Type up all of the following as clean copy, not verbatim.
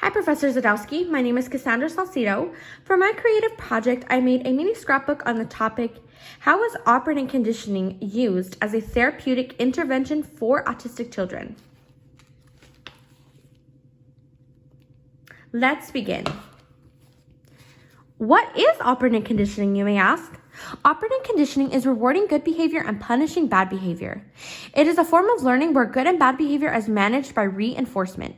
Hi, Professor Zadowski. My name is Cassandra Saucedo. For my creative project, I made a mini scrapbook on the topic, how is operant conditioning used as a therapeutic intervention for autistic children? Let's begin. What is operant conditioning, you may ask? Operant conditioning is rewarding good behavior and punishing bad behavior. It is a form of learning where good and bad behavior is managed by reinforcement.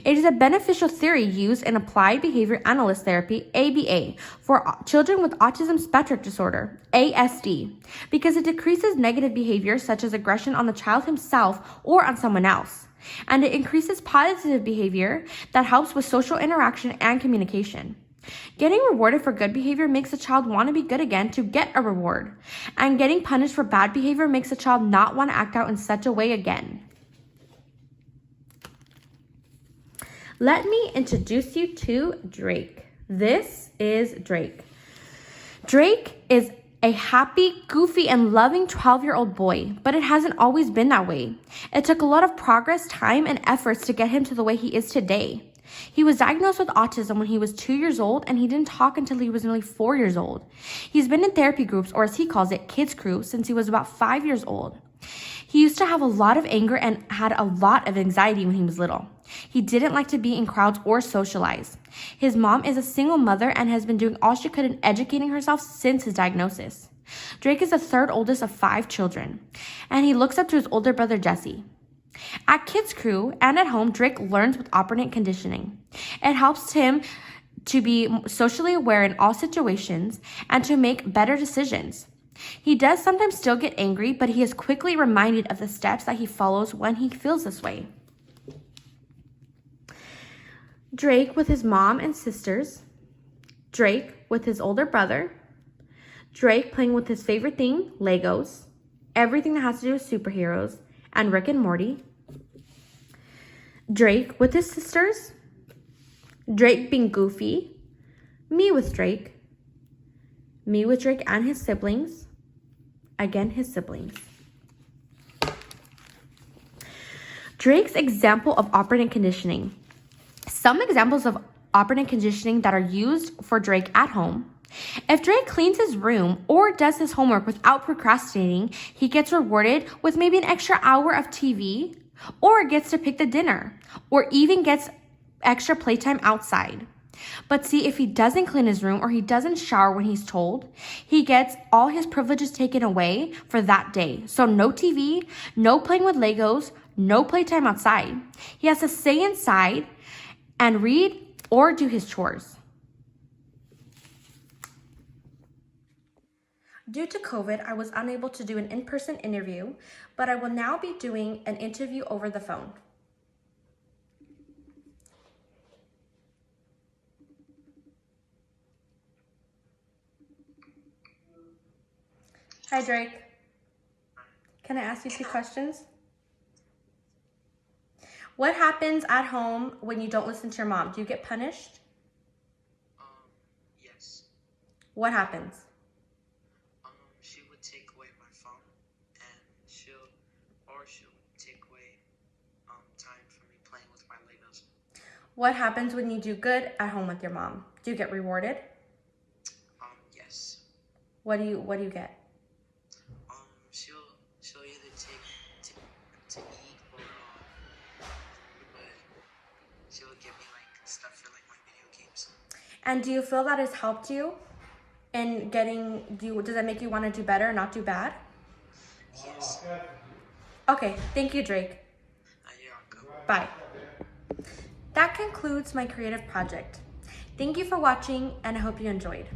It is a beneficial theory used in applied behavior analyst therapy, ABA, for children with autism spectrum disorder, ASD, because it decreases negative behavior such as aggression on the child himself or on someone else. And it increases positive behavior that helps with social interaction and communication. Getting rewarded for good behavior makes a child want to be good again to get a reward. And getting punished for bad behavior makes a child not want to act out in such a way again. Let me introduce you to Drake. This is Drake. Drake is a happy, goofy, and loving 12-year-old boy, but it hasn't always been that way. It took a lot of progress, time, and efforts to get him to the way he is today. He was diagnosed with autism when he was 2 years old, and he didn't talk until he was nearly 4 years old. He's been in therapy groups, or as he calls it, kids crew, since he was about 5 years old. He used to have a lot of anger and had a lot of anxiety when he was little. He didn't like to be in crowds or socialize. His mom is a single mother and has been doing all she could in educating herself since his diagnosis. Drake is the third oldest of 5 children, and he looks up to his older brother Jesse. At Kids Crew and at home, Drake learns with operant conditioning. It helps him to be socially aware in all situations and to make better decisions. He does sometimes still get angry, but he is quickly reminded of the steps that he follows when he feels this way. Drake with his mom and sisters, Drake with his older brother, Drake playing with his favorite thing, Legos, everything that has to do with superheroes, and Rick and Morty, Drake with his sisters, Drake being goofy, me with Drake and his siblings, again his siblings. Drake's example of operant conditioning. Some examples of operant conditioning that are used for Drake at home. If Drake cleans his room or does his homework without procrastinating, he gets rewarded with maybe an extra hour of TV, or gets to pick the dinner, or even gets extra playtime outside. But see, if he doesn't clean his room or he doesn't shower when he's told, he gets all his privileges taken away for that day. So no TV, no playing with Legos, no playtime outside. He has to stay inside and read or do his chores. Due to COVID, I was unable to do an in-person interview, but I will now be doing an interview over the phone. Hi, Drake. Can I ask you 2 questions? What happens at home when you don't listen to your mom? Do you get punished? Yes. What happens? She would take away my phone, and she'll take away time for me playing with my Legos. What happens when you do good at home with your mom? Do you get rewarded? Yes. What do you get? She'll either take to eat, or but she'll give me like stuff for like my video games. And do you feel that has helped you in does that make you want to do better and not do bad? Yes. Okay, thank you, Drake. You're welcome. Bye. That concludes my creative project. Thank you for watching, and I hope you enjoyed.